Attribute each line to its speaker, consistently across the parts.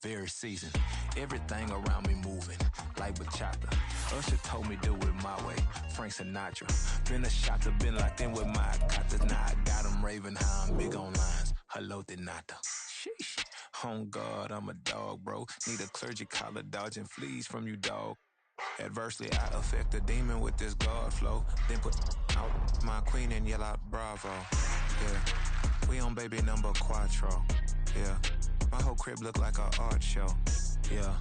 Speaker 1: very seasoned. Everything around me moving, like bachata. Usher told me do it my way, Frank Sinatra. Been a shotter, been locked in with my cotters. Now I got them raving how I'm big on lines. Hello, de nata. Sheesh. On God, I'm a dog, bro. Need a clergy collar, dodging fleas from you, dog. Adversely, I affect the demon with this God flow. Then put out my queen and yell out bravo. Yeah, we on baby number quattro. Yeah, my whole crib look like a art show. Yeah,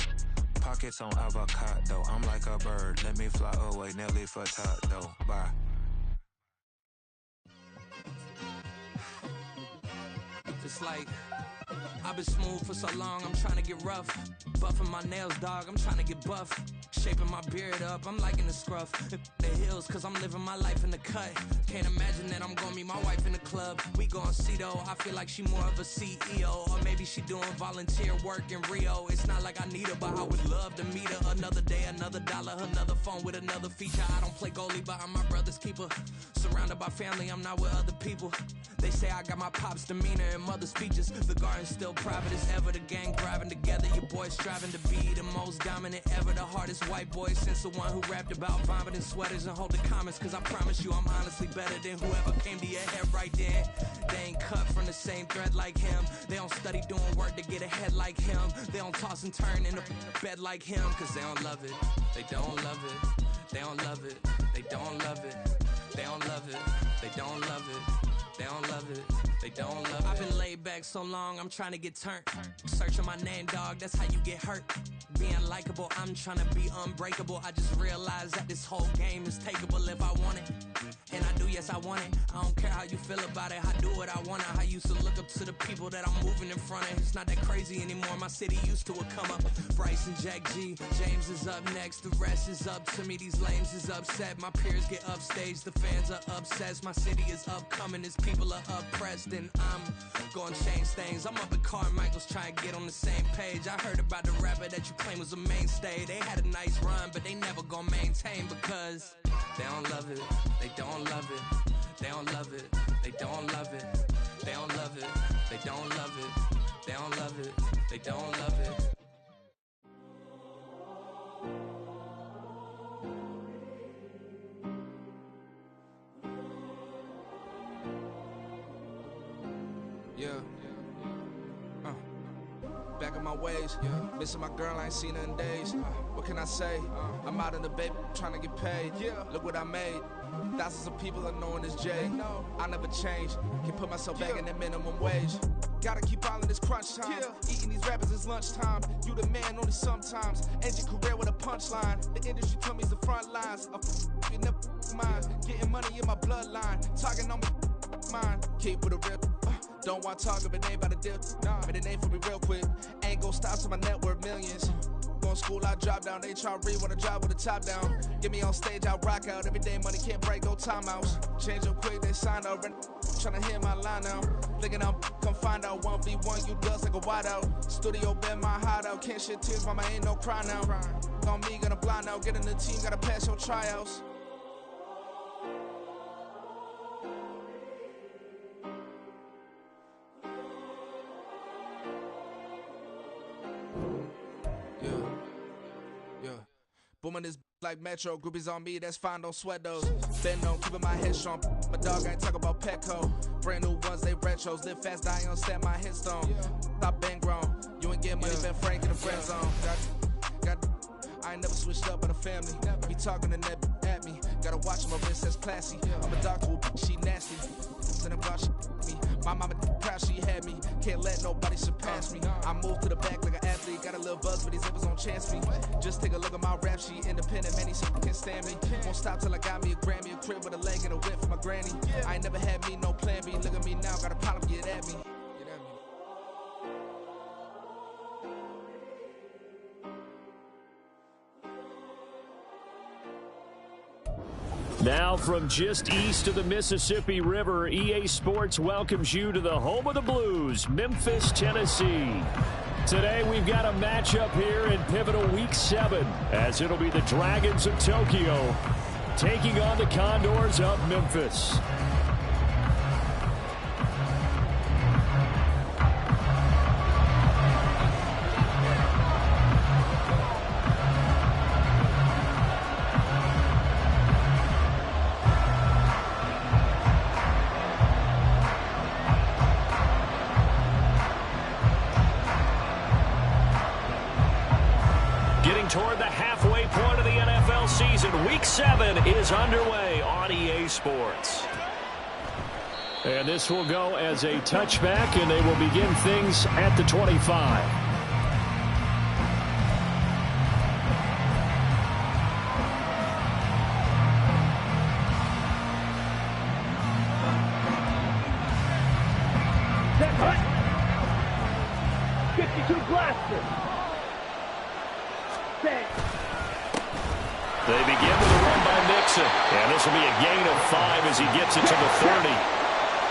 Speaker 1: pockets on avocado. I'm like a bird. Let me fly away, Nelly Furtado. Bye.
Speaker 2: It's like I've been smooth for so long, I'm trying to get rough. Buffing my nails, dog, I'm trying to get buff. Shaping my beard up, I'm liking the scruff. The hills, cause I'm living my life in the cut. Can't imagine that I'm gonna meet my wife in the club. We gon' see though, I feel like she more of a CEO. Or maybe she doing volunteer work in Rio. It's not like I need her, but I would love to meet her. Another day, another dollar, another phone with another feature. I don't play goalie, but I'm my brother's keeper. Surrounded by family, I'm not with other people. They say I got my pop's demeanor and mother's features. The garden's still private as ever. The gang driving together. Your boys striving to be the most dominant ever. The hardest white boy since the one who rapped about vomiting sweaters and holding comments. Cause I promise you I'm honestly better than whoever came to your head right then. They ain't cut from the same thread like him. They don't study doing work to get ahead like him. They don't toss and turn in a bed like him. Cause they don't love it. They don't love it. They don't love it. They don't love it. They don't love it. They don't love it. They don't love it, they don't love it. I've been laid back so long, I'm trying to get turned. Searching my name, dog, that's how you get hurt. Being likable, I'm trying to be unbreakable. I just realized that this whole game is takeable if I want it. And I do, yes, I want it. I don't care how you feel about it, I do what I want it. I used to look up to the people that I'm moving in front of. It's not that crazy anymore, my city used to it come up. Bryce and Jack G, James is up next. The rest is up to me, these lames is upset. My peers get upstaged, the fans are obsessed. My city is upcoming, it's people are oppressed, and I'm gonna change things. I'm up at Carmichael's trying to get on the same page. I heard about the rapper that you claim was a mainstay. They had a nice run, but they never gonna maintain because they don't love it. They don't love it. They don't love it. They don't love it. They don't love it. They don't love it. They don't love it. They don't love it. Yeah. Back in my ways, missing my girl, I ain't seen her in days. What can I say? I'm out in the baby, trying to get paid. Look what I made. Thousands of people are knowing this Jay. I never change. Can put myself back in that minimum wage. Gotta keep all in this crunch time. Eating these rappers is lunchtime. You the man only sometimes. End your career with a punchline. The industry told me it's the front lines. You never mind. Getting money in my bloodline. Talking on me, mine. Keep with a real. Don't want to talk if it ain't about the deal. But it ain't for me real quick. Ain't gon' stop till my net worth millions. Going school, I drop down. They try to read when I drop with the top down. Get me on stage, I rock out. Every day money can't break, go timeouts. Change up quick, they sign up. Tryna hear my line now. Thinking I'm come find out 1v1, you dust like a wideout. Studio been my hideout. Can't shed tears, mama ain't no cry now. On me, gonna blind out. Get in the team, gotta pass your tryouts. Booming this like Metro, groupies on me, that's fine, don't sweat those. Bend on, keeping my head strong. My dog ain't talk about Petco. Brand new ones, they retros. Live fast, die on set, my headstone. Stop been grown. You ain't getting money, been Frank in the friend zone. I ain't never switched up in a family. Be talking to that at me. Gotta watch my wrist, that's classy. I'm a doctor, she nasty. And I'm glad she me. My mama proud she had me. Can't let nobody surpass me. I moved to the back like an athlete. Got a little buzz, but these zippers don't chance me. Just take a look at my rap sheet. Independent, man, these can't stand me. Won't stop till I got me a Grammy. A crib with a leg and a whip for my granny. I ain't never had me no plan B. Look at me now, got a problem, get at me.
Speaker 3: Now from just east of the Mississippi River, EA Sports welcomes you to the home of the Blues, Memphis, Tennessee. Today we've got a matchup here in pivotal Week 7, as it'll be the Dragons of Tokyo taking on the Condors of Memphis. Marching toward the halfway point of the NFL season. Week 7 is underway on EA Sports. And this will go as a touchback, and they will begin things at the 25. They begin with a run by Mixon. And this will be a gain of 5 as he gets it to the 30.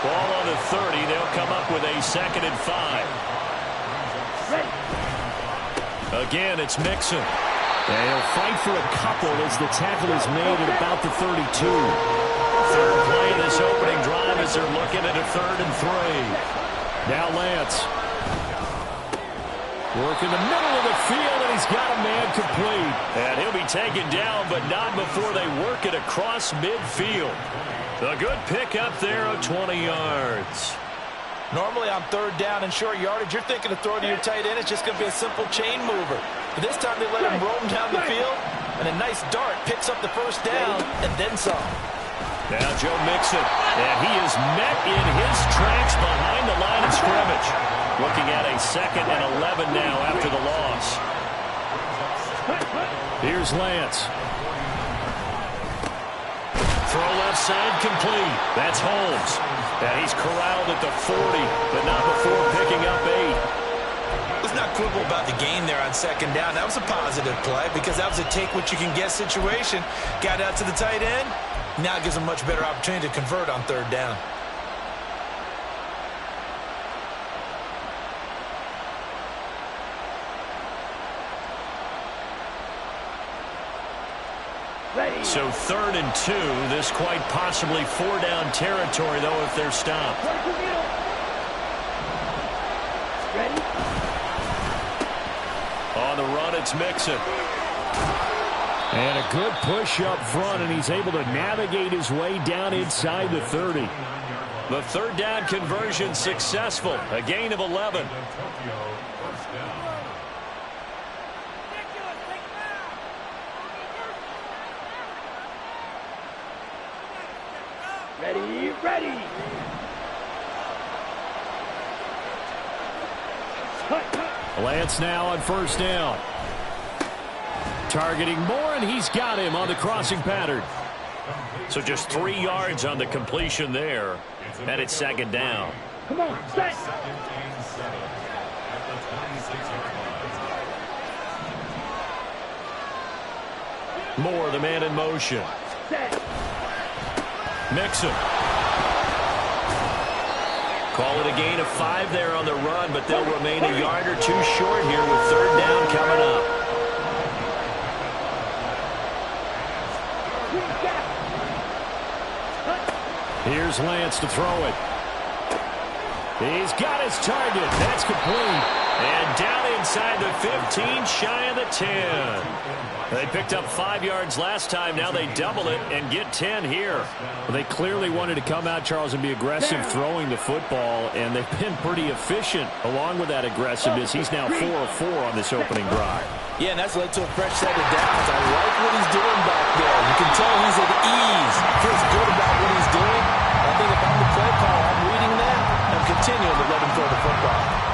Speaker 3: Ball on the 30. They'll come up with a 2nd and 5. Again, it's Mixon. And he'll fight for a couple as the tackle is made at about the 32. Third play of this opening drive as they're looking at a 3rd and 3. Now Lance. Work in the middle of the field, and he's got a man complete. And he'll be taken down, but not before they work it across midfield. A good pick up there of 20 yards.
Speaker 4: Normally on 3rd down and short yardage, you're thinking to throw to your tight end. It's just going to be a simple chain mover. But this time they let him roam down the field, and a nice dart picks up the 1st down and then some.
Speaker 3: Now Joe Mixon, and he is met in his tracks behind the line of scrimmage. Looking at a 2nd and 11 now after the loss. Here's Lance. Throw left side complete. That's Holmes. And he's corralled at the 40, but not before picking up 8.
Speaker 4: Let's not quibble about the gain there on 2nd down. That was a positive play because that was a take-what-you-can-get situation. Got out to the tight end. Now it gives him a much better opportunity to convert on 3rd down.
Speaker 3: So 3rd and 2. This quite possibly 4-down territory, though, if they're stopped.
Speaker 5: Ready?
Speaker 3: On the run, it's Mixon.
Speaker 5: And a good push up front, and he's able to navigate his way down inside the 30.
Speaker 3: The 3rd down conversion successful. A gain of 11.
Speaker 5: Ready. Lance now on 1st down. Targeting Moore, and he's got him on the crossing pattern.
Speaker 3: So just 3 yards on the completion there. And it's 2nd down.
Speaker 5: Come on, set.
Speaker 3: Moore, the man in motion.
Speaker 5: Set.
Speaker 3: Mixon. Call it a gain of 5 there on the run, but they'll remain a yard or 2 short here with 3rd down coming up.
Speaker 5: Here's Lance to throw it. He's got his target. That's complete.
Speaker 3: And down inside the 15, shy of the 10. They picked up 5 yards last time. Now they double it and get 10 here.
Speaker 5: Well, they clearly wanted to come out, Charles, and be aggressive throwing the football, and they've been pretty efficient along with that aggressiveness. He's now 4 of 4 on this opening drive.
Speaker 4: Yeah, and that's led to a fresh set of downs. I like what he's doing back there. You can tell he's at ease. Feels good about what he's doing. I think if I'm the play call, I'm reading that. I'm continuing to let him throw the football.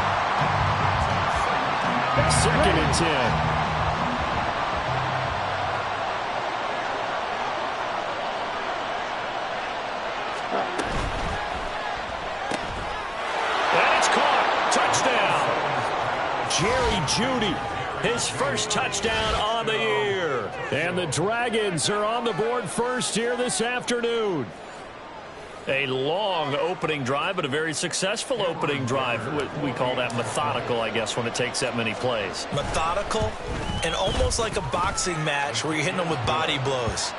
Speaker 5: 2nd and 10.
Speaker 3: Jerry Jeudy, his first touchdown on the year.
Speaker 5: And the Dragons are on the board first here this afternoon.
Speaker 3: A long opening drive, but a very successful opening drive. We call that methodical, I guess, when it takes that many plays.
Speaker 4: Methodical and almost like a boxing match where you're hitting them with body blows.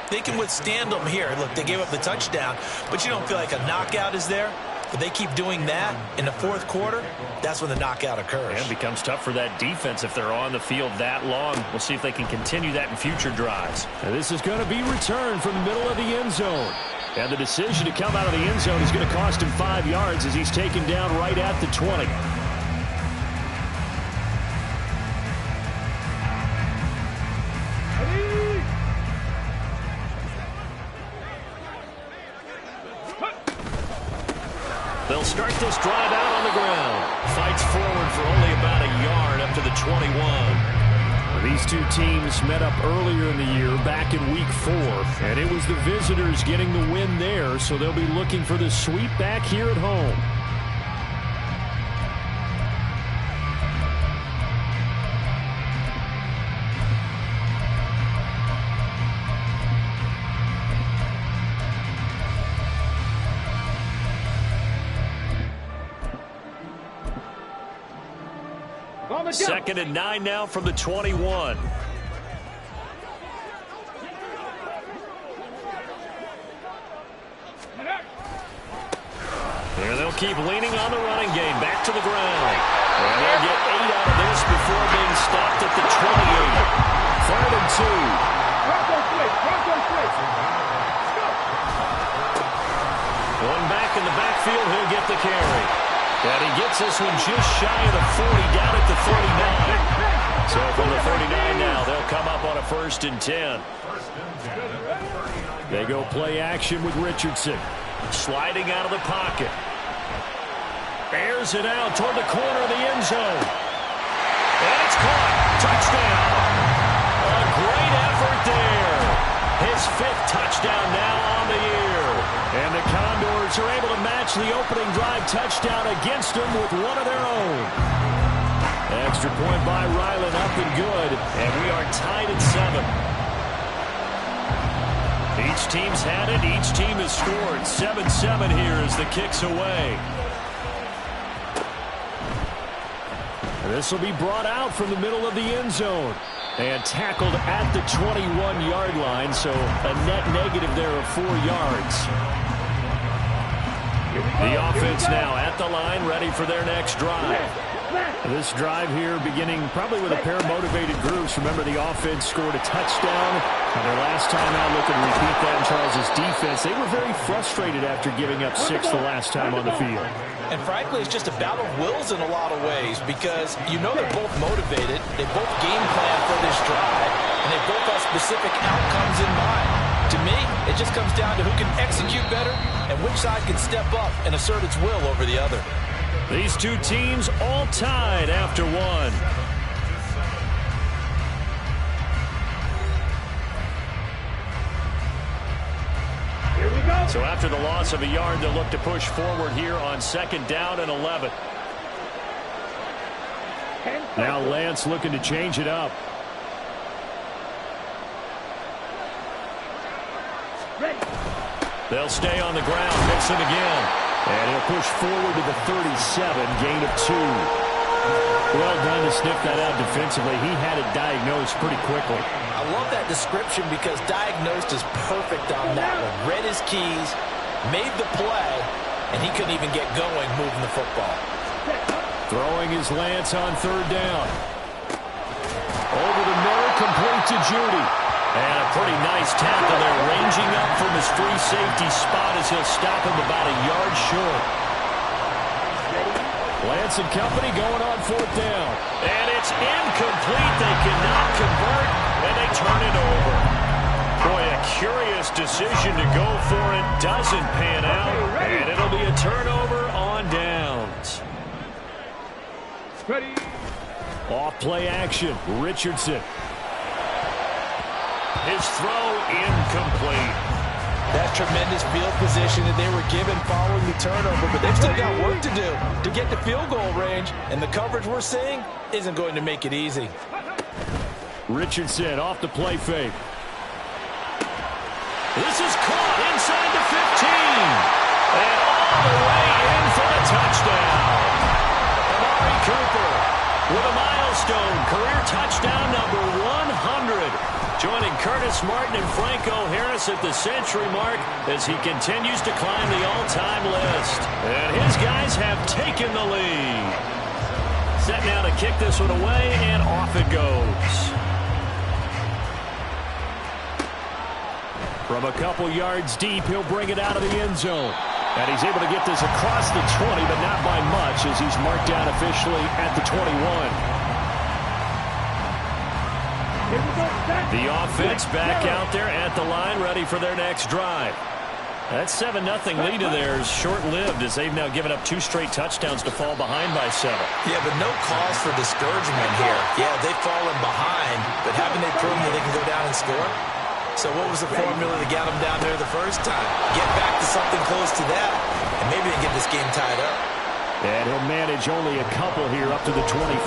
Speaker 4: They can withstand them here. Look, they gave up the touchdown, but you don't feel like a knockout is there. But they keep doing that in the 4th quarter, that's when the knockout occurs.
Speaker 3: And it becomes tough for that defense if they're on the field that long. We'll see if they can continue that in future drives.
Speaker 5: And this is going to be returned from the middle of the end zone. And the decision to come out of the end zone is going to cost him 5 yards as he's taken down right at the 20.
Speaker 3: this drive out on the ground. Fights forward for only about a yard up to the 21. These two teams met up earlier in the year, back in week 4, and it was the visitors getting the win there, so they'll be looking for the sweep back here at home. Second and 9 now from the 21. And they'll keep leaning on the running game. Back to the ground. And they'll get 8 out of this before being stopped at the 28. 3rd and 2. Going back in the backfield, he'll get the carry. And he gets this one just shy of the 40, down at the 39. So from the 39 now, they'll come up on a 1st and 10. They go play action with Richardson. Sliding out of the pocket. Airs it out toward the corner of the end zone. And it's caught. Touchdown. A great effort there. His 5th touchdown now on the year. And the Condors are able to match the opening drive touchdown against them with one of their own. Extra point by Ryland, up and good. And we are tied at 7. Each team's had it. Each team has scored. 7-7 here as the kick's away. And this will be brought out from the middle of the end zone. And tackled at the 21-yard line, so a net negative there of 4 yards. The offense now at the line, ready for their next drive. This drive here beginning probably with a pair of motivated groups. Remember, the offense scored a touchdown. And their last time out, looking to repeat that in Charles's defense. They were very frustrated after giving up 6 the last time on the field.
Speaker 4: And frankly, it's just a battle of wills in a lot of ways because you know they're both motivated. They both game plan for this drive, and they both have specific outcomes in mind. To me, it just comes down to who can execute better and which side can step up and assert its will over the other.
Speaker 3: These two teams all tied after 1. So after the loss of a yard, they'll look to push forward here on 2nd down and 11. Now Lance looking to change it up. They'll stay on the ground, mix it again. And he'll push forward to the 37, gain of 2. Well done to sniff that out defensively. He had it diagnosed pretty quickly.
Speaker 4: I love that description because diagnosed is perfect on that one. Read his keys, made the play, and he couldn't even get going moving the football.
Speaker 3: Throwing his Lance on 3rd down. Over the middle, complete to Judy. And a pretty nice tackle there, ranging up from his free safety spot as he'll stop him about a yard short. Lance and company going on 4th down. And it's incomplete. They cannot convert, and they turn it over. Boy, a curious decision to go for it. Doesn't pan out, and it'll be a turnover on downs.
Speaker 6: Ready.
Speaker 3: Off play action, Richardson. His throw incomplete.
Speaker 4: That tremendous field position that they were given following the turnover, but they've still got work to do to get to field goal range, and the coverage we're seeing isn't going to make it easy.
Speaker 3: Richardson off the play fake. This is caught inside the 15. And all the way in for the touchdown. Amari Cooper with a milestone career touchdown number 100. Joining Curtis Martin and Franco Harris at the century mark as he continues to climb the all-time list. And his guys have taken the lead. Set now to kick this one away, and off it goes. From a couple yards deep, he'll bring it out of the end zone. And he's able to get this across the 20, but not by much as he's marked down officially at the 21. The offense back out there at the line, ready for their next drive. That 7-0 lead of theirs short-lived as they've now given up 2 straight touchdowns to fall behind by 7.
Speaker 4: Yeah, but no cause for discouragement here. Yeah, they've fallen behind, but haven't they proven that they can go down and score? So what was the formula that got them down there the first time? Get back to something close to that, and maybe they can get this game tied up.
Speaker 3: And he'll manage only a couple here up to the 25.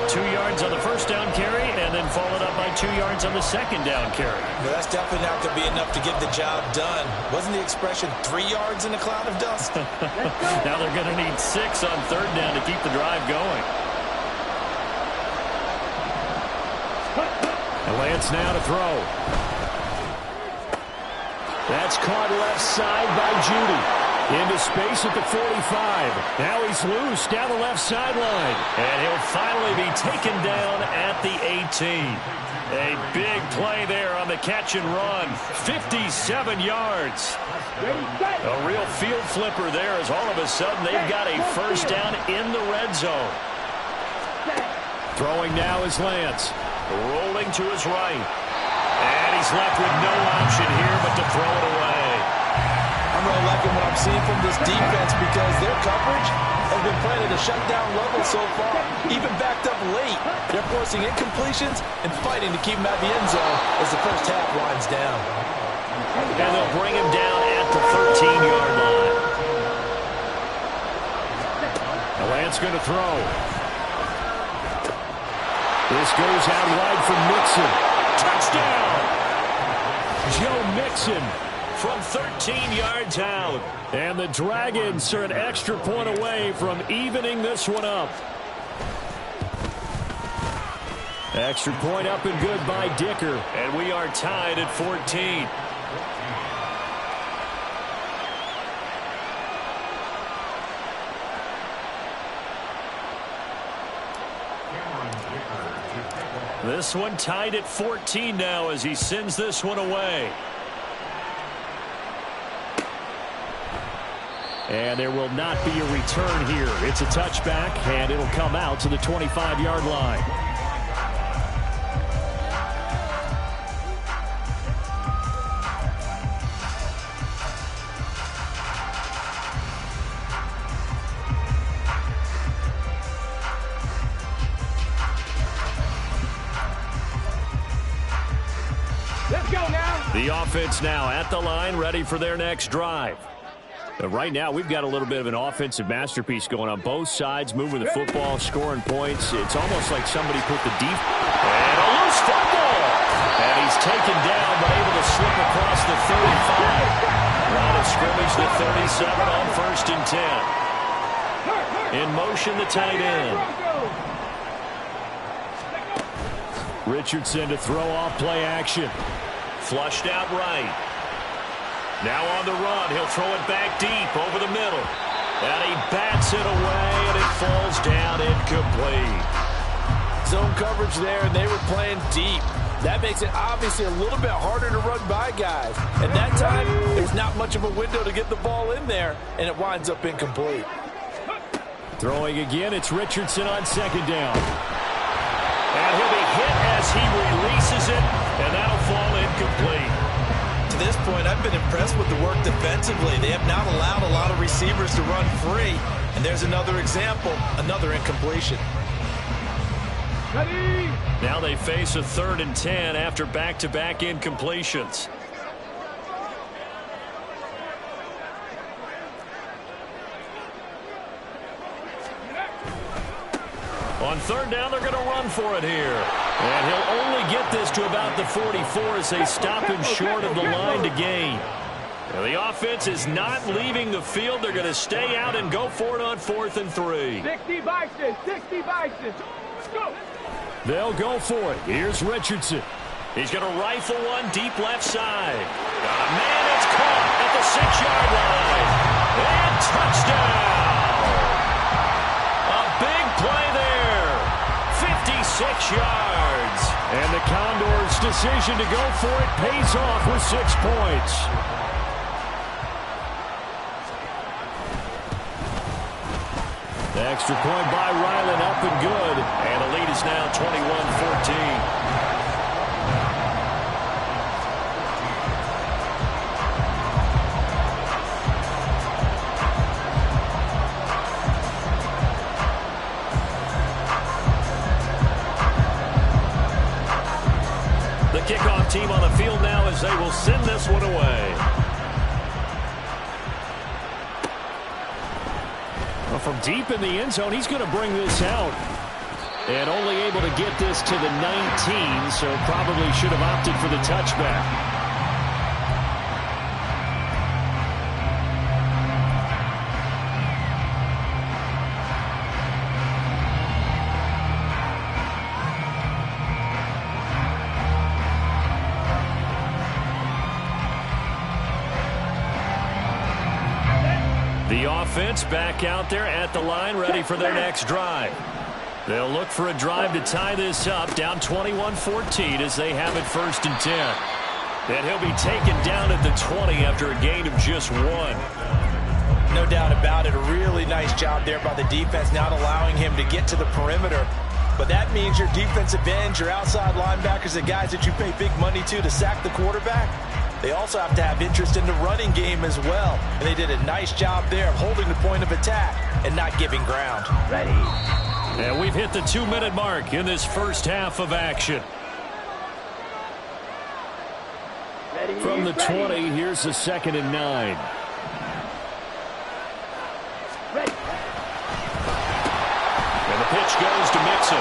Speaker 3: 2 yards on the first down carry, and then followed up by 2 yards on the second down carry.
Speaker 4: Well, that's definitely not going to be enough to get the job done. Wasn't the expression 3 yards in a cloud of dust?
Speaker 3: Now they're going to need 6 on third down to keep the drive going. And Lance now to throw. That's caught left side by Judy. Into space at the 45. Now he's loose down the left sideline. And he'll finally be taken down at the 18. A big play there on the catch and run. 57 yards. A real field flipper there as all of a sudden they've got a first down in the red zone. Throwing now is Lance. Rolling to his right. And he's left with no option here but to throw it away.
Speaker 4: I'm really liking what I'm seeing from this defense because their coverage has been playing at a shutdown level so far, even backed up late. They're forcing incompletions and fighting to keep him at the end zone as the first half winds down.
Speaker 3: And they'll bring him down at the 13-yard line. The Lance going to throw. This goes out wide for Mixon. Touchdown! Joe Mixon from 13 yards out. And the Dragons are an extra point away from evening this one up. Extra point up and good by Dicker. And we are tied at 14. This one tied at 14 now as he sends this one away. And there will not be a return here. It's a touchback, and it'll come out to the 25-yard line.
Speaker 6: Let's go now.
Speaker 3: The offense now at the line, ready for their next drive. Right now, we've got a little bit of an offensive masterpiece going on both sides, moving the football, scoring points. It's almost like somebody put the deep. And a loose football. And he's taken down, but able to slip across the 35. Line of scrimmage, the 37 on 1st and 10. In motion, the tight end. Richardson to throw off play action. Flushed out right. Now on the run, he'll throw it back deep over the middle. And he bats it away, and it falls down incomplete.
Speaker 4: Zone coverage there, and they were playing deep. That makes it obviously a little bit harder to run by guys. At that time, there's not much of a window to get the ball in there, and it winds up incomplete.
Speaker 3: Throwing again, it's Richardson on second down. And he'll be hit as he releases it, and that'll fall incomplete.
Speaker 4: To this point, I've been impressed with the work defensively. They have not allowed a lot of receivers to run free. And there's another example, another incompletion.
Speaker 6: Ready?
Speaker 3: Now they face a 3rd and 10 after back-to-back incompletions. On 3rd down, they're going to run for it here. And he'll only get this to about the 44 as they stop him short of the line to gain. Now the offense is not leaving the field. They're going to stay out and go for it on 4th and 3.
Speaker 6: 60 Bison, 60 Bison. Go.
Speaker 3: They'll go for it. Here's Richardson. He's going to rifle one deep left side. Got a man that's caught at the 6-yard line. And touchdown. A big play there. 56 yards. And the Condors' decision to go for it pays off with 6 points. The extra point by Ryland up and good. And the lead is now 21-14. the kickoff team on the field now as they will send this one away. Well, from deep in the end zone, he's going to bring this out. And only able to get this to the 19, so probably should have opted for the touchback. The offense back out there at the line, ready for their next drive. They'll look for a drive to tie this up, down 21-14 as they have it 1st and 10. And he'll be taken down at the 20 after a gain of just 1.
Speaker 4: No doubt about it. A really nice job there by the defense, not allowing him to get to the perimeter. But that means your defensive ends, your outside linebackers, the guys that you pay big money to sack the quarterback, they also have to have interest in the running game as well. And they did a nice job there of holding the point of attack and not giving ground.
Speaker 6: Ready.
Speaker 3: And we've hit the 2-minute mark in this first half of action.
Speaker 6: Ready.
Speaker 3: From the 20, here's the 2nd and 9.
Speaker 6: Ready.
Speaker 3: And the pitch goes to Mixon.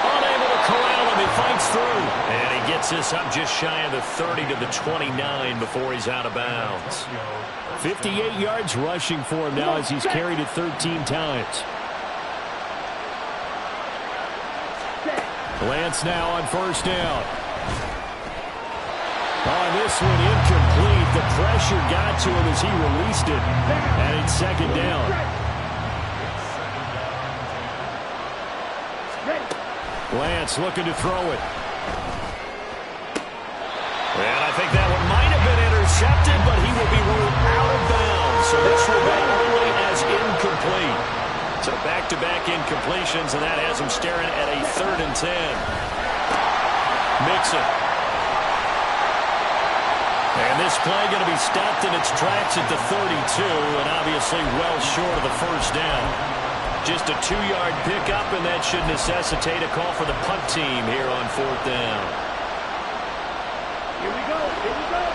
Speaker 3: Unable to corral him, he fights through. And he gets this up just shy of the 30 to the 29 before he's out of bounds. 58 yards rushing for him now as he's carried it 13 times. Lance now on 1st down. On this one, incomplete. The pressure got to him as he released it. And it's 2nd down. Lance looking to throw it. And I think that one might have been intercepted, but he will be ruled out of bounds. So this will go only as incomplete. So back-to-back incompletions, and that has him staring at a 3rd and 10. Mixon. And this play going to be stopped in its tracks at the 32, and obviously well short of the 1st down. Just a 2-yard pickup, and that should necessitate a call for the punt team here on 4th down.
Speaker 6: Here we go. Here we go.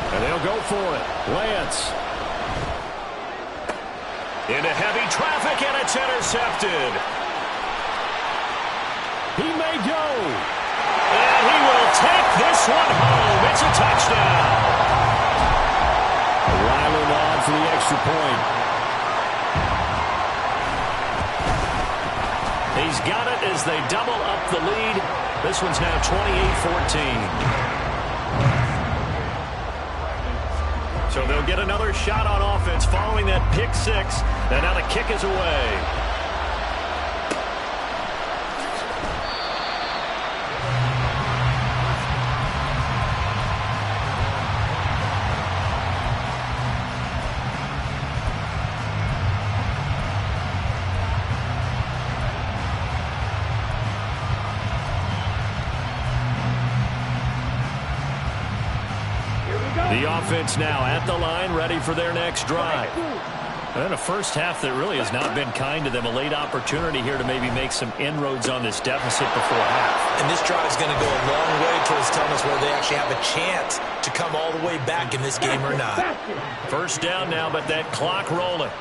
Speaker 3: And they'll go for it. Lance. Into heavy traffic, and it's intercepted. He may go. And he will take this one home. It's a touchdown. Ryland on for the extra point. He's got it as they double up the lead. This one's now 28-14. So they'll get another shot on offense following that pick 6. And now the kick is away. The offense now at the line, ready for their next drive. And a first half that really has not been kind to them. A late opportunity here to maybe make some inroads on this deficit before half.
Speaker 4: And this drive is going to go a long way towards telling us whether they actually have a chance to come all the way back in this game or not.
Speaker 3: 1st down now, but that clock rolling.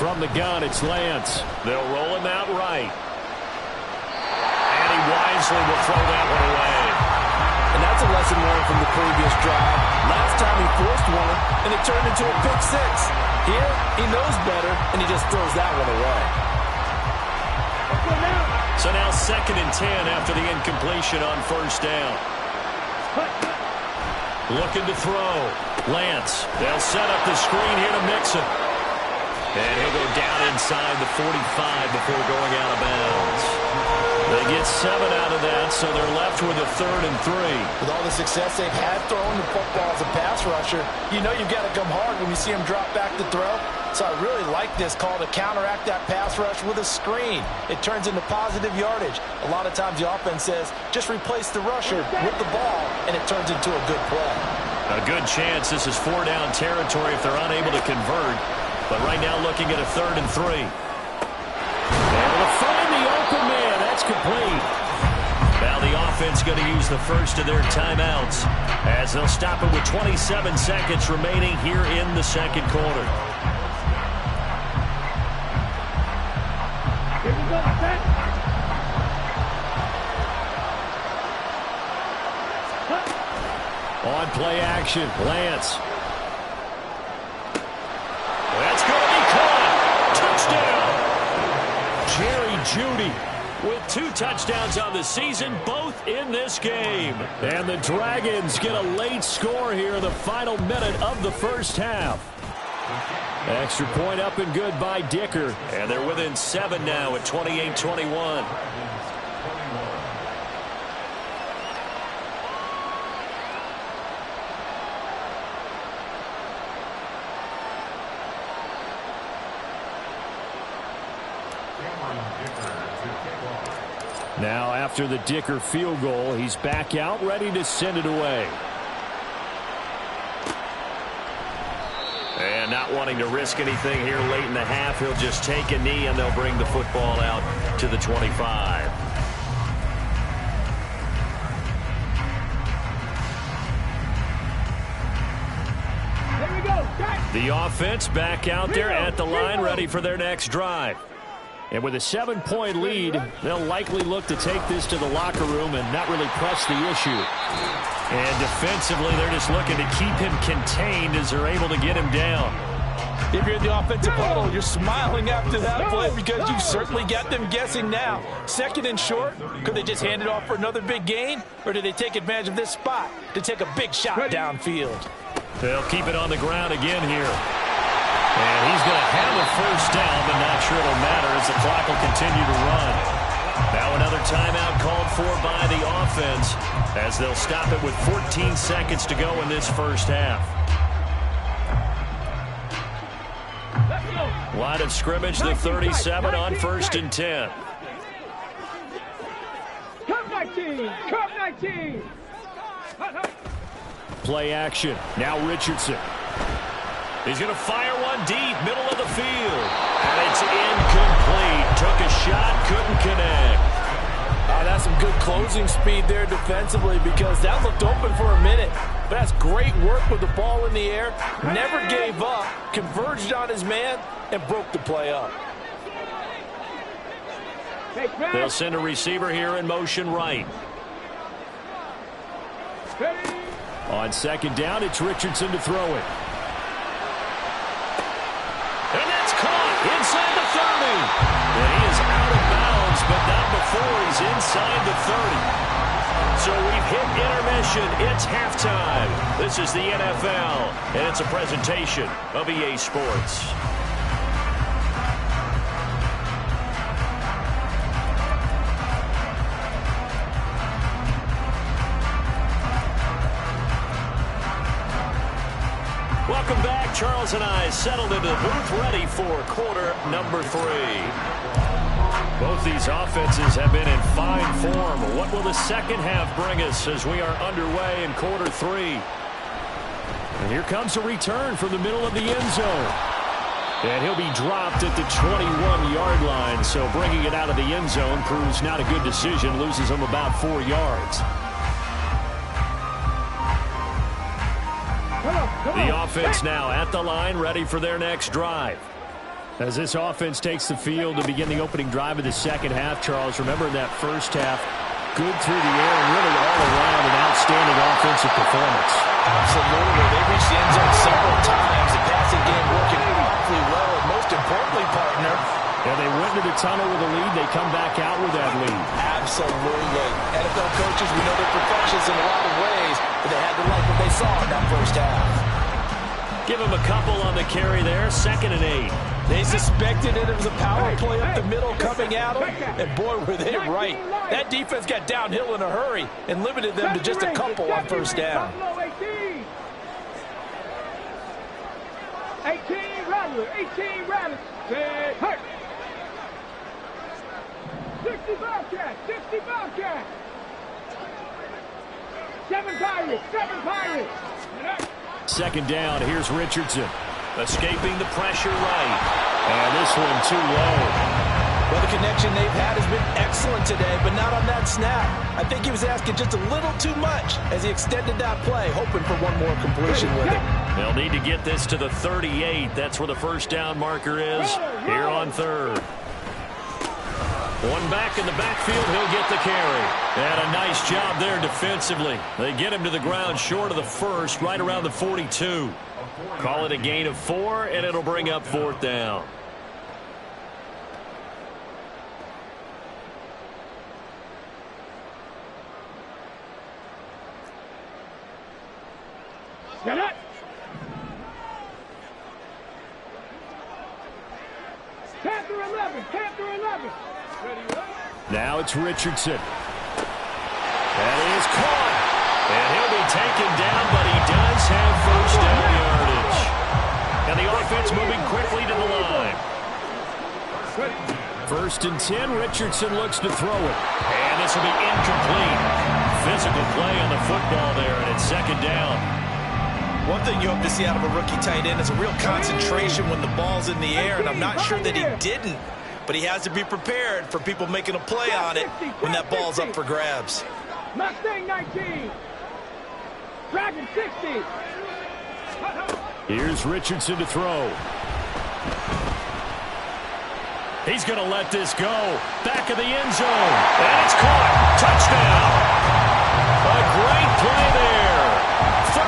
Speaker 3: From the gun, it's Lance. They'll roll him out right. And he wisely will throw that one away.
Speaker 4: And that's a lesson learned from the previous drive. Last time he forced one, and it turned into a pick 6. Here, he knows better, and he just throws that one away.
Speaker 3: So now 2nd and 10 after the incompletion on 1st down. Looking to throw. Lance. They'll set up the screen here to Mixon. And he'll go down inside the 45 before going out of bounds. They get 7 out of that, so they're left with a 3rd and 3.
Speaker 4: With all the success they've had throwing the football as a pass rusher, you know you've got to come hard when you see him drop back to throw. So I really like this call to counteract that pass rush with a screen. It turns into positive yardage. A lot of times the offense says, just replace the rusher with the ball, and it turns into a good play.
Speaker 3: A good chance this is 4-down territory if they're unable to convert. But right now looking at a 3rd and 3. Able to find the open man. That's complete. Now the offense going to use the first of their timeouts as they'll stop it with 27 seconds remaining here in the second quarter.
Speaker 6: Here we go, set.
Speaker 3: On play action, Lance. That's going to be caught. Touchdown. Jerry Jeudy with 2 touchdowns on the season, both in this game. And the Dragons get a late score here in the final minute of the first half. Extra point up and good by Dicker. And they're within 7 now at 28-21. Now after the Dicker field goal, he's back out ready to send it away. And not wanting to risk anything here late in the half, he'll just take a knee and they'll bring the football out to the 25.
Speaker 6: Here we go, set.
Speaker 3: The offense back out there at the line, ready for their next drive. And with a 7-point lead, they'll likely look to take this to the locker room and not really press the issue. And defensively, they're just looking to keep him contained as they're able to get him down.
Speaker 4: If you're in the offensive huddle, you're smiling after that play because you certainly got them guessing now. 2nd and short, could they just hand it off for another big gain? Or do they take advantage of this spot to take a big shot downfield?
Speaker 3: They'll keep it on the ground again here. And he's going to have a first down, but not sure it'll matter as the clock will continue to run. Now another timeout called for by the offense as they'll stop it with 14 seconds to go in this first half. Line of scrimmage, the 37 on 1st and 10.
Speaker 6: Come 19, come 19.
Speaker 3: Play action. Now Richardson. He's going to fire one deep, middle of the field. And it's incomplete. Took a shot, couldn't connect.
Speaker 4: That's some good closing speed there defensively because that looked open for a minute. But that's great work with the ball in the air. Never gave up, converged on his man, and broke the play up.
Speaker 3: They'll send a receiver here in motion right. On 2nd down, it's Richardson to throw it. And that's caught inside the 30. And he is out of bounds, but not before he's inside the 30. So we've hit intermission. It's halftime. This is the NFL, and it's a presentation of EA Sports. Welcome back. Charles and I settled into the booth ready for quarter number 3. Both these offenses have been in fine form. What will the second half bring us as we are underway in quarter 3? And here comes a return from the middle of the end zone. And he'll be dropped at the 21-yard line. So bringing it out of the end zone proves not a good decision. Loses him about 4 yards. The offense now at the line, ready for their next drive. As this offense takes the field to begin the opening drive of the second half, Charles, remember in that first half, good through the air and really all around an outstanding offensive performance.
Speaker 4: Absolutely. They reached the end zone several times. The passing game working awfully well, and most importantly, partner,
Speaker 3: yeah, they went to the tunnel with a lead. They come back out with that lead.
Speaker 4: Absolutely. NFL coaches, we know they're perfectionists in a lot of ways, but they had to like what they saw in that first half.
Speaker 3: Give him a couple on the carry there. 2nd and 8.
Speaker 4: They suspected it was a power play up the middle coming at them, and boy, were they right. That defense got downhill in a hurry and limited them to just a couple on first down.
Speaker 6: 18 Rattler, 18 Rattler. Say, hurt. 60 Bobcat, 60 Bobcat. 7 Pirates, 7 Pirates.
Speaker 3: Second down, here's Richardson.
Speaker 5: Escaping the pressure right. And this one too low.
Speaker 4: Well, the connection they've had has been excellent today, but not on that snap. I think he was asking just a little too much as he extended that play, hoping for one more completion with it.
Speaker 5: They'll need to get this to the 38. That's where the first down marker is here on third. One back in the backfield, he'll get the carry. And a nice job there defensively. They get him to the ground short of the first, right around the 42. Call it a gain of 4, and it'll bring up fourth down.
Speaker 6: Get it! Panther 11! Panther 11!
Speaker 3: Now it's Richardson. That is caught.
Speaker 5: And he'll be taken down, but he does have first down yardage. And the offense moving quickly to the line.
Speaker 3: First and 10, Richardson looks to throw it.
Speaker 5: And this will be incomplete. Physical play on the football there, and it's second down.
Speaker 4: One thing you hope to see out of a rookie tight end is a real concentration when the ball's in the air, and I'm not sure that he didn't, but he has to be prepared for people making a play on it when that ball's up for grabs.
Speaker 6: Mustang 19! Dragon 60!
Speaker 3: Here's Richardson to throw.
Speaker 5: He's going to let this go. Back of the end zone. And it's caught. Touchdown. A great play there. 33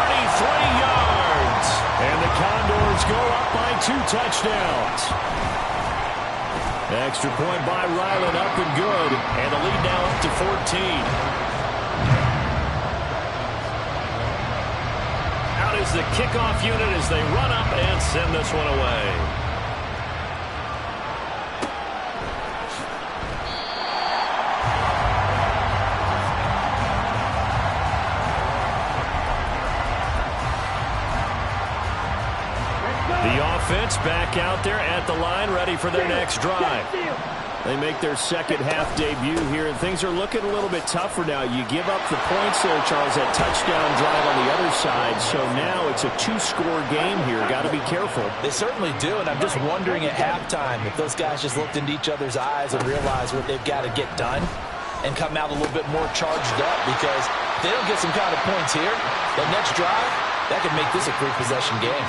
Speaker 5: yards.
Speaker 3: And the Condors go up by 2 touchdowns. Extra point by Ryland, up and good. And the lead now up to 14.
Speaker 5: Out is the kickoff unit as they run up and send this one away. The offense back out there at the line, ready for their next drive.
Speaker 3: They make their second half debut here, and things are looking a little bit tougher now. You give up the points there, Charles, that touchdown drive on the other side, so now it's a 2-score game here. Got to be careful.
Speaker 4: They certainly do, and I'm just wondering at halftime if those guys just looked into each other's eyes and realized what they've got to get done and come out a little bit more charged up, because if they don't get some kind of points here, that next drive, that could make this a 3-possession game.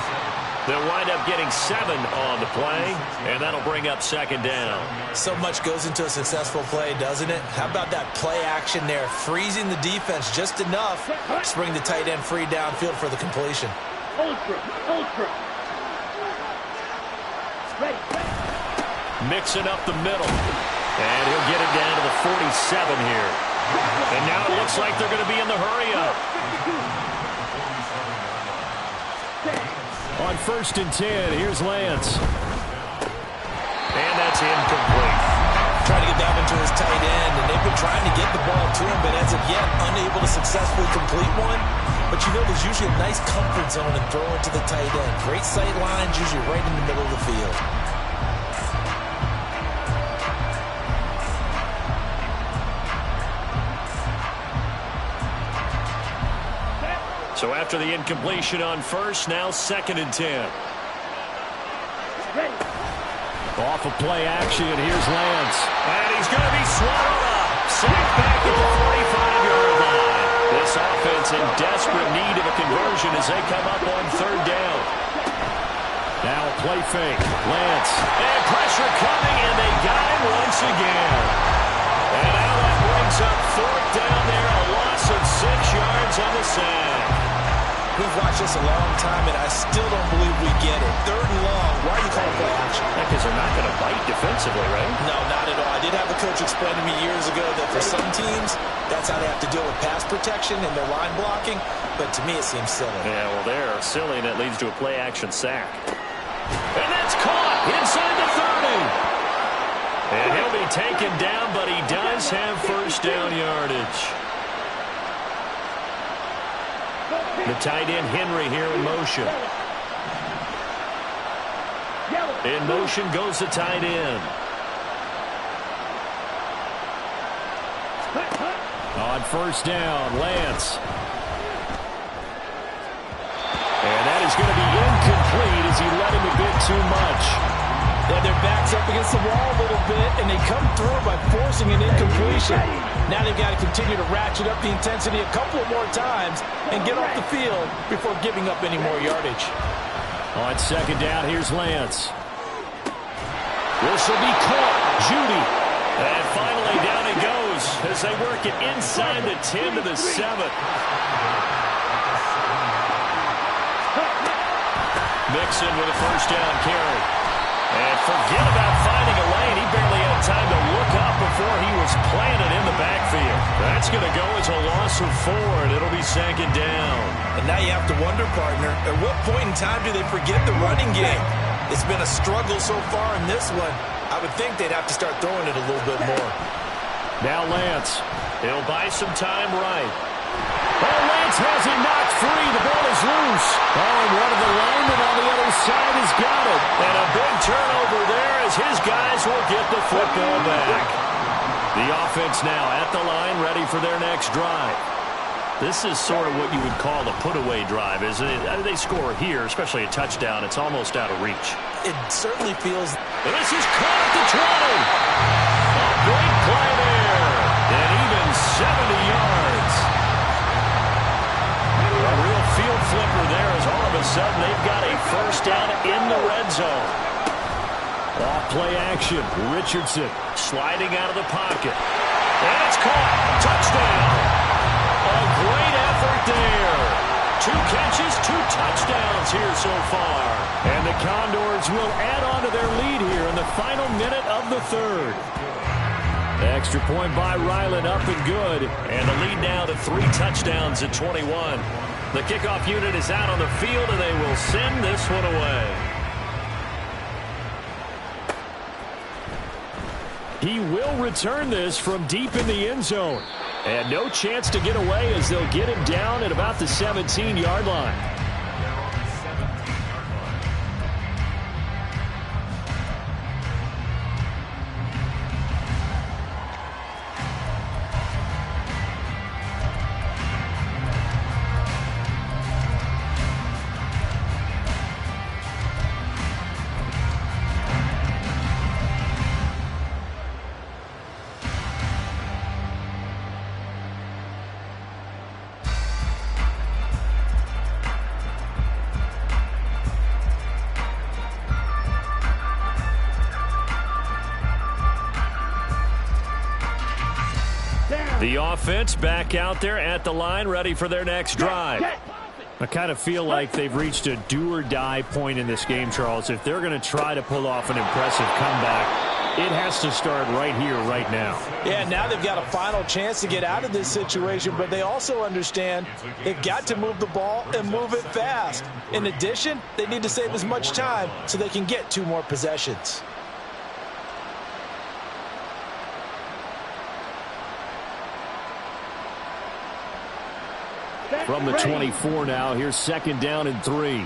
Speaker 5: They'll wind up getting 7 on the play, and that'll bring up second down.
Speaker 4: So much goes into a successful play, doesn't it? How about that play action there, freezing the defense just enough to bring the tight end free downfield for the completion.
Speaker 6: Ultra! Ready!
Speaker 5: Mixing up the middle, and he'll get it down to the 47 here. And now it looks like they're going to be in the hurry-up.
Speaker 3: On first and 10, here's Lance.
Speaker 5: And that's incomplete.
Speaker 4: Trying to get that one to his tight end, and they've been trying to get the ball to him, but as of yet, unable to successfully complete one. But you know there's usually a nice comfort zone in throwing to the tight end. Great sight lines, usually right in the middle of the field.
Speaker 5: So after the incompletion on first, now second and 10.
Speaker 6: Ready!
Speaker 3: Off of play action, here's Lance.
Speaker 5: And he's going to be swallowed up. Sacked back at the 45-yard line. This offense in desperate need of a conversion as they come up on third down.
Speaker 3: Now a play fake. Lance.
Speaker 5: And pressure coming, and they got him once again. And now that brings up fourth down there, a loss of 6 yards on the sack.
Speaker 4: We've watched this a long time, and I still don't believe we get it. Third and long. Why are you calling play action?
Speaker 5: Because they're not going to bite defensively, right?
Speaker 4: No, not at all. I did have a coach explain to me years ago that for some teams, that's how they have to deal with pass protection and their line blocking. But to me, it seems silly.
Speaker 5: Yeah, well, they're silly, and it leads to a play-action sack. And that's caught inside the 30. And he'll be taken down, but he does have first down yardage. The tight end, Henry, here in motion. In motion goes the tight end.
Speaker 3: On first down, Lance. And that is going to be incomplete as he let him a bit too much.
Speaker 4: Yeah, their back's up against the wall a little bit, and they come through by forcing an incompletion. Now they've got to continue to ratchet up the intensity a couple of more times and get off the field before giving up any more yardage.
Speaker 3: On second down, here's Lance. This will be caught. Judy. And finally down he goes as they work it inside the 10 to the 7. Mixon with a first down carry. And forget about finding a lane. He barely had time to look up before he was planted in the backfield. That's going to go as a loss of 4, and it'll be second down.
Speaker 4: And now you have to wonder, partner, at what point in time do they forget the running game? It's been a struggle so far in this one. I would think they'd have to start throwing it a little bit more.
Speaker 3: Now Lance. He'll buy some time right. Oh, Lance has it knocked free. The ball is loose. Oh, and one of the linemen on the other side has got it. And a big turnover there as his guys will get the football back. The offense now at the line, ready for their next drive. This is sort of what you would call a put-away drive, isn't it? They score here, especially a touchdown. It's almost out of reach.
Speaker 4: It certainly feels...
Speaker 3: This is caught at the 20. A great play there. And even 70 yards. A real field flipper there as all of a sudden they've got a first down in the red zone. Off play action. Richardson sliding out of the pocket. And it's caught. Touchdown. A great effort there. 2 catches, 2 touchdowns here so far. And the Condors will add on to their lead here in the final minute of the third. Extra point by Ryland up and good. And the lead now to 3 touchdowns at 21. The kickoff unit is out on the field, and they will send this one away. He will return this from deep in the end zone. And no chance to get away as they'll get him down at about the 17-yard line. The offense back out there at the line, ready for their next drive. I kind of feel like they've reached a do-or-die point in this game, Charles. If they're going to try to pull off an impressive comeback, it has to start right here, right now.
Speaker 4: Yeah, now they've got a final chance to get out of this situation, but they also understand they've got to move the ball and move it fast. In addition, they need to save as much time so they can get 2 more possessions.
Speaker 3: From the 24 now, here's second down and 3.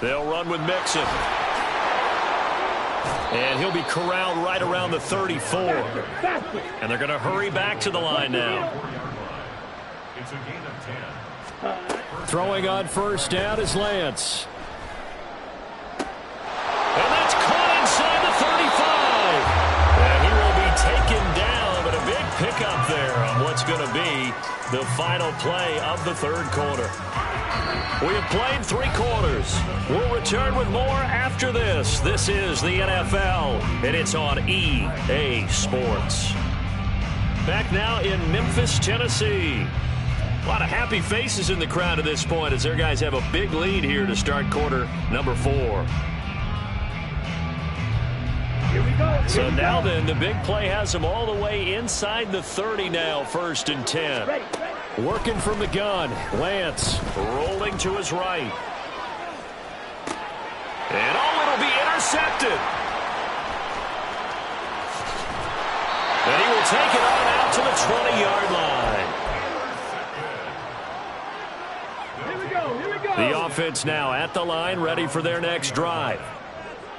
Speaker 3: They'll run with Mixon. And he'll be corralled right around the 34. And they're going to hurry back to the line now.
Speaker 6: It's a gain of 10.
Speaker 3: Throwing on first down is Lance. And that's caught inside the 35. And he will be taken down, but a big pickup there on what's going to be the final play of the third quarter. We have played 3 quarters. We'll return with more after this. This is the NFL, and it's on EA Sports. Back now in Memphis, Tennessee. A lot of happy faces in the crowd at this point as their guys have a big lead here to start quarter number 4. So now then, the big play has them all the way inside the 30 now, 1st and 10. Working from the gun, Lance rolling to his right. And it'll be intercepted. And he will take it on out to the 20-yard line.
Speaker 6: Here we go.
Speaker 3: The offense now at the line, ready for their next drive.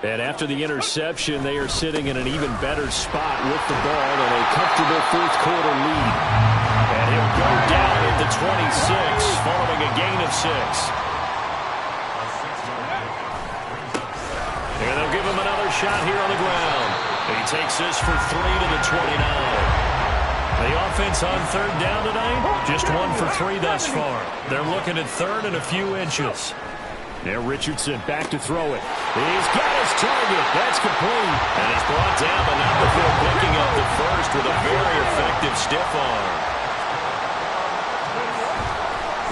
Speaker 3: And after the interception, they are sitting in an even better spot with the ball and a comfortable 4th quarter lead.
Speaker 5: And he'll go down at the 26 following a gain of 6. And they'll give him another shot here on the ground. And he takes this for 3 to the 29. The offense on third down tonight, just 1 for 3 thus far. They're looking at third and a few inches. Now Richardson back to throw it. He's got his target. That's complete. And he's brought down, but not before picking up the first with a very effective stiff arm.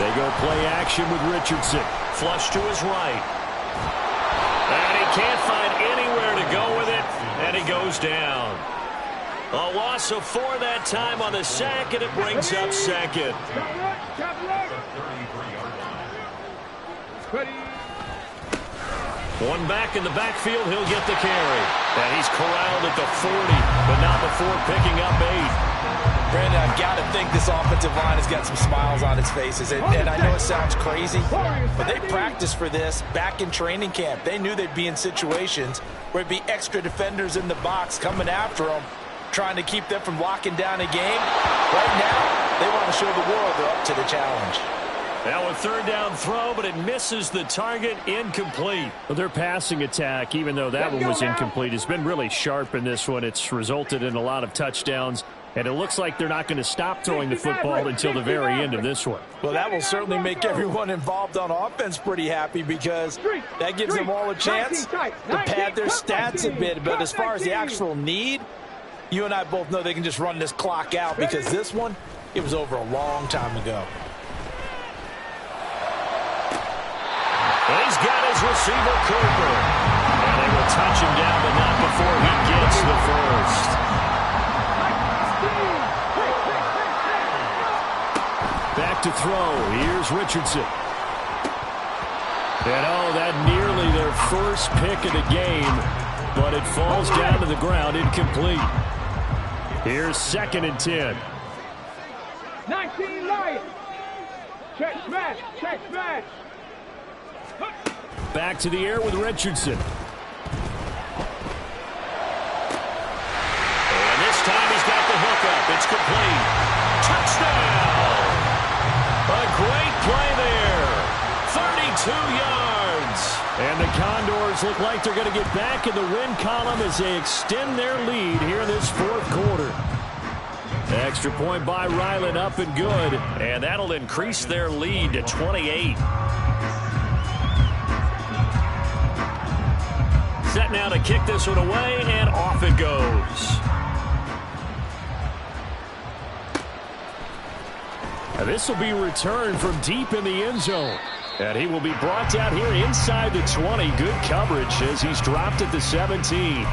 Speaker 5: They go play action with Richardson. Flush to his right. And he can't find anywhere to go with it, and he goes down. A loss of 4 that time on the sack, and it brings up second. One back in the backfield, he'll get the carry. And he's corralled at the 40, but not before picking up 8.
Speaker 4: Brandon, I've got to think this offensive line has got some smiles on its faces. And I know it sounds crazy, but they practiced for this back in training camp. They knew they'd be in situations where it'd be extra defenders in the box coming after them, trying to keep them from locking down a game. Right now, they want to show the world they're up to the challenge.
Speaker 5: Now a third down throw, but it misses the target, incomplete.
Speaker 3: Well, their passing attack, even though that one was incomplete, has been really sharp in this one. It's resulted in a lot of touchdowns, and it looks like they're not going to stop throwing the football until the very end of this one.
Speaker 4: Well, that will certainly make everyone involved on offense pretty happy, because that gives them all a chance to pad their stats a bit. But as far as the actual need, you and I both know they can just run this clock out, because this one, it was over a long time ago.
Speaker 5: And he's got his receiver, Cooper. And they will touch him down, but not before he gets the first.
Speaker 3: Back to throw. Here's Richardson. And oh, that nearly their first pick of the game, but it falls down to the ground, incomplete. Here's 2nd and 10.
Speaker 6: 19 Lions. Check smash. Check smash.
Speaker 3: Back to the air with Richardson.
Speaker 5: And this time he's got the hookup. It's complete. Touchdown! A great play there. 32 yards.
Speaker 3: And the Condors look like they're going to get back in the win column as they extend their lead here in this 4th quarter. Extra point by Ryland, up and good.
Speaker 5: And that'll increase their lead to 28. Set now to kick this one away, and off it goes.
Speaker 3: And this will be returned from deep in the end zone. And he will be brought down here inside the 20. Good coverage as he's dropped at the 17.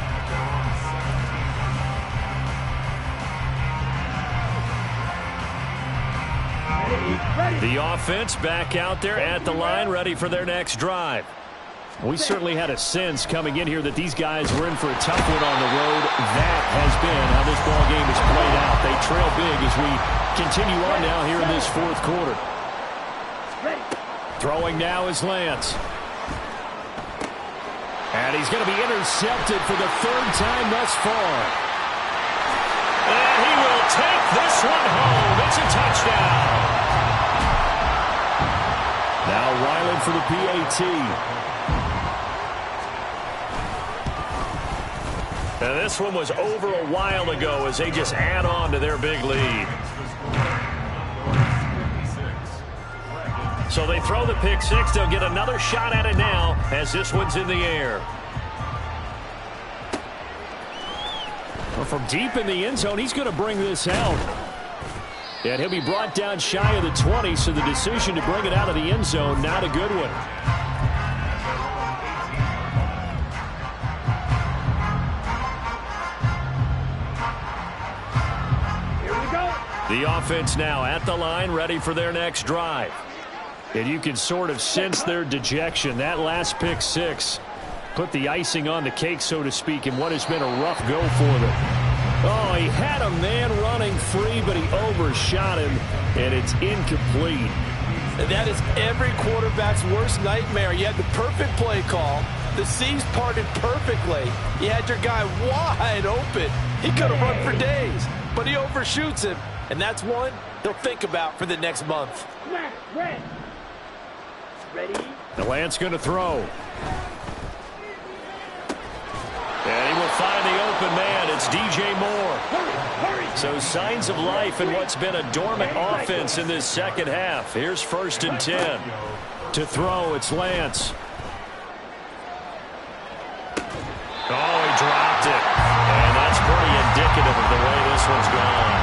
Speaker 5: The offense back out there at the line, ready for their next drive.
Speaker 3: We certainly had a sense coming in here that these guys were in for a tough one on the road. That has been how this ball game has played out. They trail big as we continue on now here in this 4th quarter. Throwing now is Lance. And he's going to be intercepted for the 3rd time thus far.
Speaker 5: And he will take this one home. It's a touchdown.
Speaker 3: Now Ryland for the PAT.
Speaker 5: And this one was over a while ago as they just add on to their big lead. So they throw the pick 6. They'll get another shot at it now as this one's in the air.
Speaker 3: Well, from deep in the end zone, he's going to bring this out. And he'll be brought down shy of the 20, so the decision to bring it out of the end zone, not a good one. The offense now at the line, ready for their next drive. And you can sort of sense their dejection. That last pick 6 put the icing on the cake, so to speak, in what has been a rough go for them. Oh, he had a man running free, but he overshot him, and it's incomplete.
Speaker 4: And that is every quarterback's worst nightmare. You had the perfect play call. The seams parted perfectly. You had your guy wide open. He could have run for days, but he overshoots him. And that's one he'll think about for the next month.
Speaker 6: Ready?
Speaker 3: The Lance going to throw. And he will find the open man. It's DJ Moore.
Speaker 6: Hurry.
Speaker 3: So signs of life in what's been a dormant offense in this second half. Here's 1st and 10. To throw, it's Lance. Oh, he dropped it. And that's pretty indicative of the way this one's gone.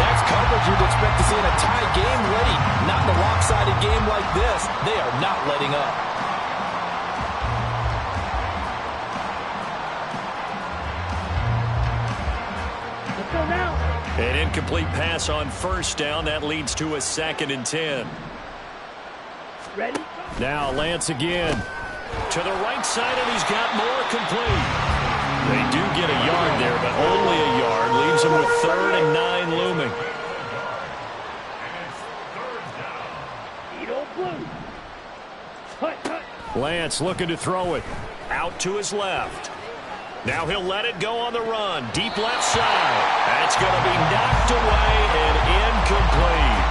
Speaker 4: That's coverage you'd expect to see in a tie game ready. Not in a lopsided game like this. They are not letting up.
Speaker 6: Let's go now.
Speaker 3: An incomplete pass on 1st down. That leads to a 2nd and 10.
Speaker 6: Ready?
Speaker 3: Now Lance again. To the right side, and he's got more complete. They do get a yard there, but only a yard. Leaves him with 3rd and 9 looming. Lance looking to throw it. Out to his left. Now he'll let it go on the run. Deep left side. That's going to be knocked away and incomplete.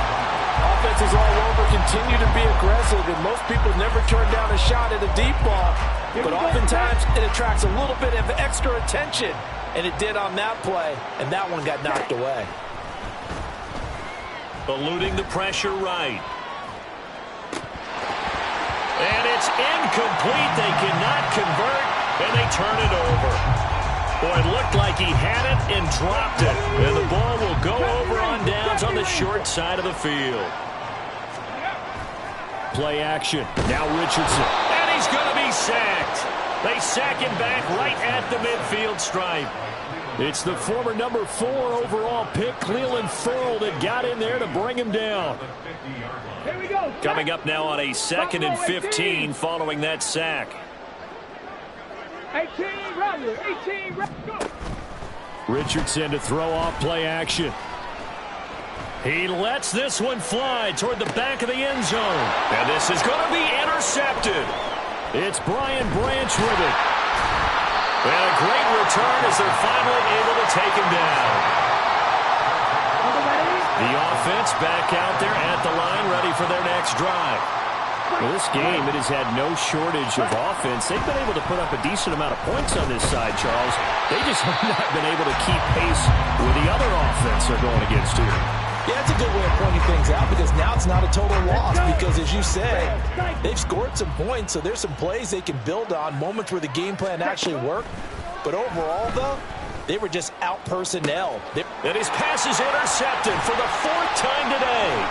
Speaker 4: Offenses all over continue to be aggressive, and most people never turn down a shot at a deep ball. But oftentimes it attracts a little bit of extra attention, and it did on that play, and that one got knocked away.
Speaker 3: Eluding the pressure right. And it's incomplete. They cannot convert, and they turn it over. Boy, it looked like he had it and dropped it. And the ball will go over on downs on the short side of the field. Play action. Now Richardson. And he's going to be sacked. They sack him back right at the midfield stripe. It's the former number 4 overall pick, Cleveland Ferrell, that got in there to bring him down.
Speaker 6: Here we go.
Speaker 3: Coming up now on a 2nd and 15 following that sack.
Speaker 6: 18, run. 18, run. Go.
Speaker 3: Richardson to throw off play action. He lets this one fly toward the back of the end zone. And this is going to be intercepted. It's Brian Branch with it. And a great return as they're finally able to take him down. The offense back out there at the line, ready for their next drive. Well, this game, it has had no shortage of offense. They've been able to put up a decent amount of points on this side, Charles. They just have not been able to keep pace with the other offense they're going against here.
Speaker 4: Yeah, that's a good way of pointing things out, because now it's not a total loss, because as you said, they've scored some points, so there's some plays they can build on, moments where the game plan actually worked. But overall, though, they were just out-personnel.
Speaker 3: And his pass is intercepted for the 4th time today.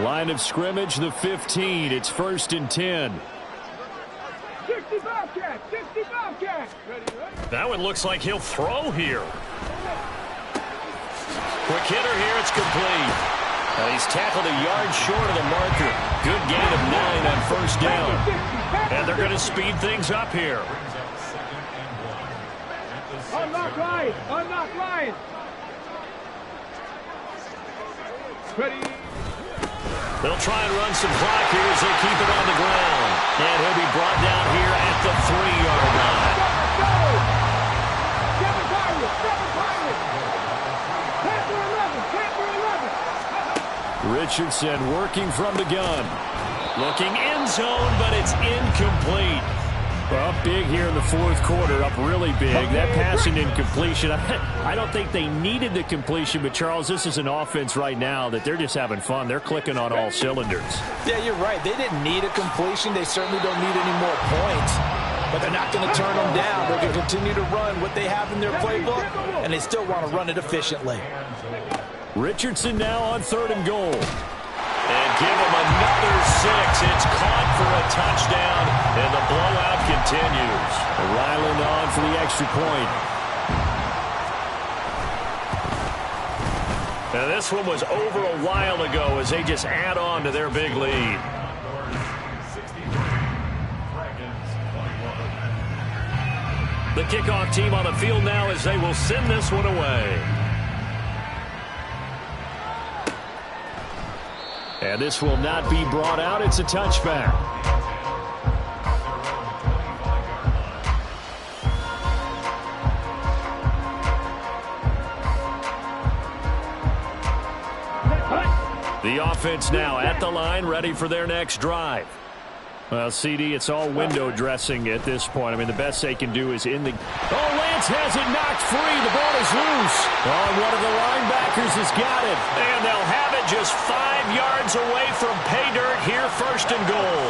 Speaker 3: Line of scrimmage, the 15. It's 1st and 10.
Speaker 6: 60 Bobcat. 60 Bobcat. Ready?
Speaker 3: That one looks like he'll throw here. Quick hitter here. It's complete. Now he's tackled a yard short of the marker. Good gain of 9 on 1st down. And they're going to speed things up here.
Speaker 6: Unlock line. Unlock line. Ready?
Speaker 3: They'll try and run some clock here as they keep it on the ground. And he'll be brought down here at the 3-yard line. Richardson working from the gun. Looking end zone, but it's incomplete. Well, big here in the 4th quarter, up really big. That passing incompletion, I don't think they needed the completion, but Charles, this is an offense right now that they're just having fun. They're clicking on all cylinders.
Speaker 4: Yeah, you're right. They didn't need a completion. They certainly don't need any more points. But they're not going to turn them down. They're going to continue to run what they have in their playbook, and they still want to run it efficiently.
Speaker 3: Richardson now on 3rd and goal. And give him another 6. It's caught for a touchdown, and the blowout continues. Ryland on for the extra point. Now this one was over a while ago as they just add on to their big lead. The kickoff team on the field now as they will send this one away. And this will not be brought out. It's a touchback. The offense now at the line, ready for their next drive. Well, CD, it's all window dressing at this point. I mean, the best they can do is in the... Oh, Lance has it knocked free. The ball is loose. Oh, one of the linebackers has got it. And they'll have it just 5 yards away from pay dirt here, first and goal.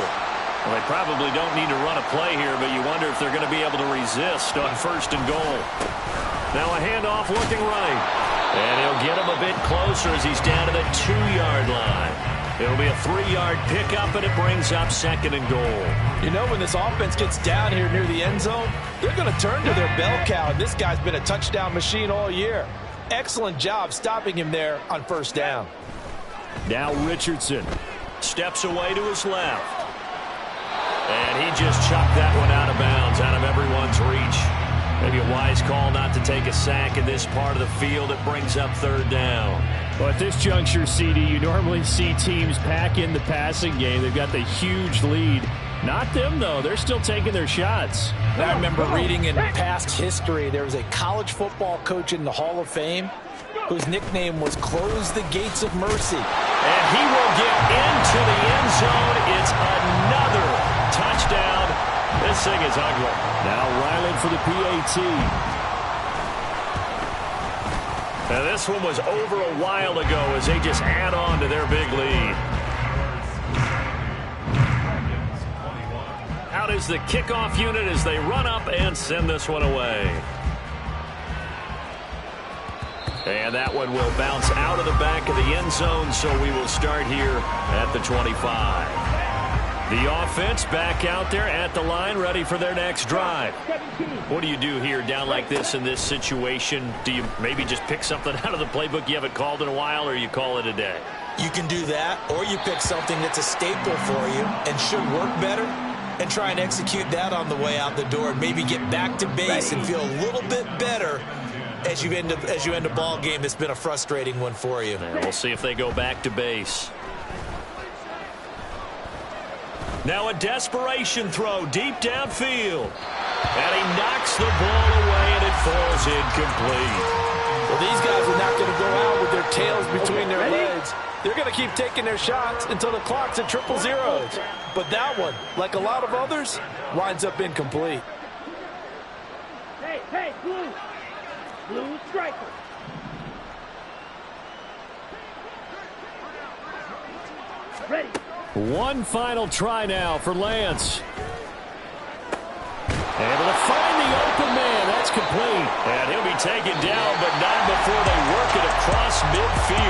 Speaker 3: Well, they probably don't need to run a play here, but you wonder if they're going to be able to resist on first and goal. Now a handoff looking right. And he'll get him a bit closer as he's down to the 2-yard line. It'll be a 3-yard pickup, and it brings up second and goal.
Speaker 4: You know, when this offense gets down here near the end zone, they're going to turn to their bell cow. And this guy's been a touchdown machine all year. Excellent job stopping him there on first down.
Speaker 3: Now Richardson
Speaker 5: steps away to his left. And he just chucked that one out of bounds, out of everyone's reach. Maybe a wise call not to take a sack in this part of the field. It brings up third down.
Speaker 3: Well, at this juncture, CD, you normally see teams pack in the passing game. They've got the huge lead. Not them, though. They're still taking their shots.
Speaker 4: I remember reading in past history, there was a college football coach in the Hall of Fame whose nickname was Close the Gates of Mercy.
Speaker 5: And he will get into the end zone. It's another touchdown. This thing is ugly.
Speaker 3: Now Ryland for the PAT.
Speaker 5: Now this one was over a while ago as they just add on to their big lead. Out is the kickoff unit as they run up and send this one away. And that one will bounce out of the back of the end zone, so we will start here at the 25. The offense back out there at the line, ready for their next drive. What do you do here down like this in this situation? Do you maybe just pick something out of the playbook you haven't called in a while, or you call it a day?
Speaker 4: You can do that, or you pick something that's a staple for you and should work better and try and execute that on the way out the door and maybe get back to base and feel a little bit better as you end a ball game that's been a frustrating one for you.
Speaker 5: And we'll see if they go back to base. Now a desperation throw deep downfield. And he knocks the ball away, and it falls incomplete.
Speaker 4: Well, these guys are not going to go out with their tails between their legs. They're going to keep taking their shots until the clock's at 000. But that one, like a lot of others, winds up incomplete.
Speaker 6: Hey, blue. Blue striker. Ready.
Speaker 3: One final try now for Lance. Able to find the open man. That's complete.
Speaker 5: And he'll be taken down, but not before they work it across midfield.